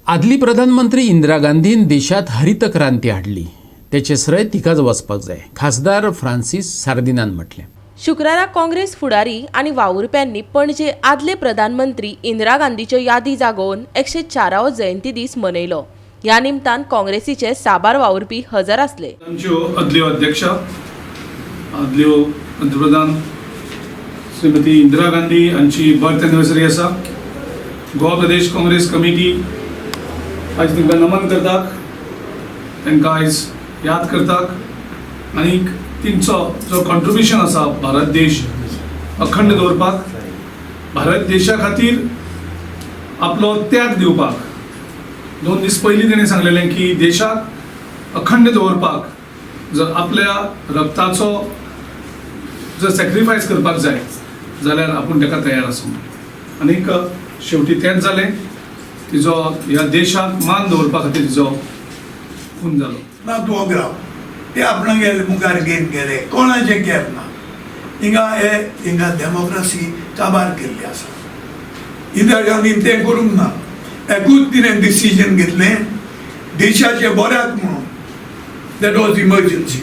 आदली प्रधानमंत्री इंदिरा गांधीन देशात हरित क्रांती हाडली त्याचे श्रेय तिकाच वचपाक जाय, खासदार फ्रांसीस सार्दिनान म्हटले। शुक्राराक काँग्रेस फुडारी आणि वावुरप्यांनी पणजे आदले प्रधानमंत्री इंदिरा गांधीच्यो यादी जागोवन 104वा जयंती दीस मनयलो। ह्या निमतान काँग्रेसीचे साबार वावुरपी हजर आसले। आदल्यो अध्यक्षा, आदल्यो पंतप्रधान श्रीमती इंदिरा गांधी हांची बर्थ एनिवर्सरी आसा। गोवा प्रदेश काँग्रेस कमिटी आज तांकां नमन करतात, तांकां आयज याद करतात आनी तिंचो जो कॉन्ट्रिब्युशन आसा भारत देश अखंड दवरपाक, भारत देशा खातीर आपलो त्याग दिवपाक 2 दीस पयलीं ताणें सांगलेलें की देशाक अखंड दवरपाक जर आपल्या रक्ताचो जर सॅक्रिफायस करपाक जाय जाल्यार आपूण ताका तयार आसूं। आनीक शेवटी तेंच जालें, तिजो ह्या देशाक मान दवरपा खातीर तिजो खून जालो। ना प्रोग्राम ते आपण गेले मुखार घेवन गेले, कोणाचें केप ना। हिंगा डेमोक्रेसी काबार केल्ली आसा। इंदिरा गांधीन तें करूंक ना, एकूच तिणें डिसिजन घेतलें देशाचे बऱ्याक म्हणून, दॅट वॉज इमर्जन्सी।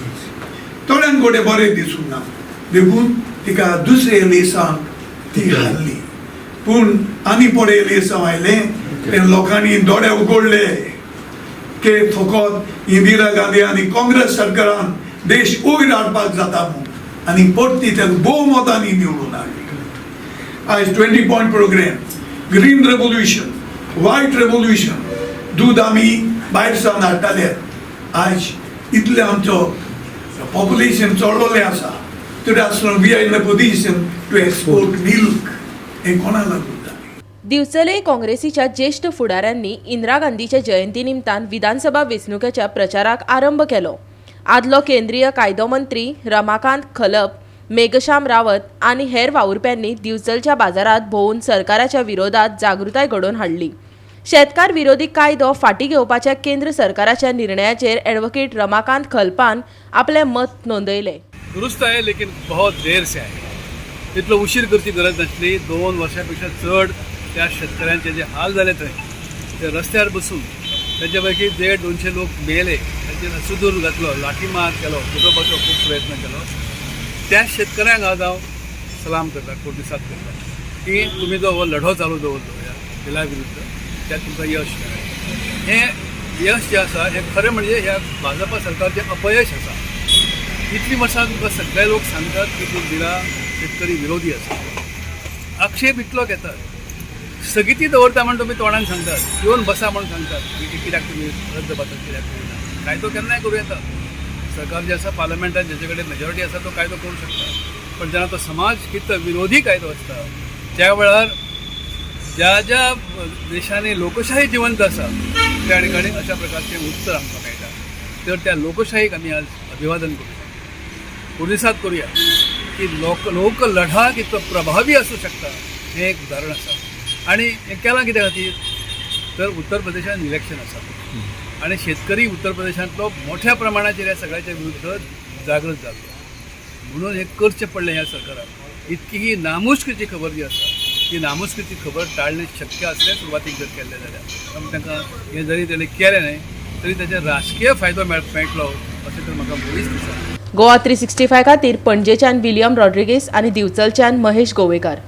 थोड्यांक कोणें बरें दिसूंक ना, देखून तिका दुसरे लेसान ती हारली। पूण आनी पळय लेसां आयलें ते लोकांनी दोळे उगडले की फकत इंदिरा गांधी आनी काँग्रेस सरकारान देश वयर हाडपाक जाता म्हणून, आनी परती ताका भोवमतांनी निवडून हाडली। आयज 20 point program, green revolution, white revolution, दूध आमी भायर सावन हाडटाले। आयज इतलें आमचो पॉप्युलेशन चडलोलें आसा, तरी आसतना we are in a position to export milk. हें कोणाक लागून? दिवचले काँग्रेसीच्या ज्येष्ठ फुडाऱ्यांनी इंदिरा गांधीच्या जयंती निमतान विधानसभा वेंचणुकेच्या प्रचाराक आरंभ केलो। आदलो केंद्रीय कायदो मंत्री रमाकांत खलप, मेघश्याम रावत आणि हेर वावुरप्यांनी दिवचलच्या बाजारात भोवून सरकाराच्या विरोधात जागृताय घडोवन हाडली। शेतकार विरोधी कायदो फाटीं घेवपाच्या केंद्र सरकाराच्या निर्णयाचेर ॲडव्होकेट रमाकांत खलपान आपले मत नोंदयले। दुरुस्त आहे, लेकिन बहुत देर से आहे। इतलो उशीर करची गरज नासली। 2 वर्षांपेक्षा चड त्या शेतकऱ्यांचे जे हाल झाले ते रस्त्यार बसून त्याच्या पैकी 150-200 लोक मेले, त्याचेर सुदूर घातलो, लाठीमार केलो, पेटोवपाचो खूब प्रयत्न केलो। त्या शेतकऱ्यांक आज हांव सलाम करता, प्रतिसाद करता की तुम्ही जो हो लढो चालू दवरलो ह्या बिला विरुद्ध, त्यात तुमकां यश मेळ्ळें। हें यश जें आसा हें खरें म्हणजे ह्या भाजपा सरकारचें अपयश आसा। इतली वर्सां तुमकां सगळे लोक सांगतात की तूं बिला शेतकरी विरोधी आसा, आक्षेप इतलो घेतात, स्थगिती दवरता म्हणून तुम्ही तोंडान सांगतात, येवन बसा म्हणून सांगतात की कित्याक तुम्ही रद्द बातल कित्याक करिना। कायदो केन्नाय करूं येता, सरकार जे आसा पार्लमेंटान जेचे कडेन मेजॉरिटी आसा तो कायदो करूं शकता। पण जेन्ना तो समाज हित विरोधी कायदो आसता त्या वेळार ज्या देशांनी लोकशाही जिवंत आसा त्या ठिकाणी अशा प्रकारचे उत्तर आमकां मेळटा। तर त्या लोकशाहीक आमी आज अभिवादन करूया, प्रतिसाद करूया की लोक लढा कितलो प्रभावी आसूं शकता हें एक उदाहरण आसा। आणि हें केलां कित्या खातीर तर उत्तर प्रदेशान इलेक्शन आसा आणि शेतकरी उत्तर प्रदेशांतलो मोठ्या प्रमाणाचेर ह्या सगळ्याच्या विरुद्ध जागृत जाल्लो, म्हणून हें करचें पडलें ह्या सरकाराक। इतकी ही नामुष्कीची खबर जी आसा ती नामुष्कीची खबर टाळणें शक्य आसलें सुरवातीक जर केल्लें जाल्यार। पण तांकां हें जरी ताणें केलें न्हय तरी ताचेर राजकीय फायदो मेळटलो अशें तर म्हाका मुळीच दिसना। गोवा 365 खातीर पणजेच्यान विलियम रॉड्रिगीस आणि दिवचलच्यान महेश गोवेकार।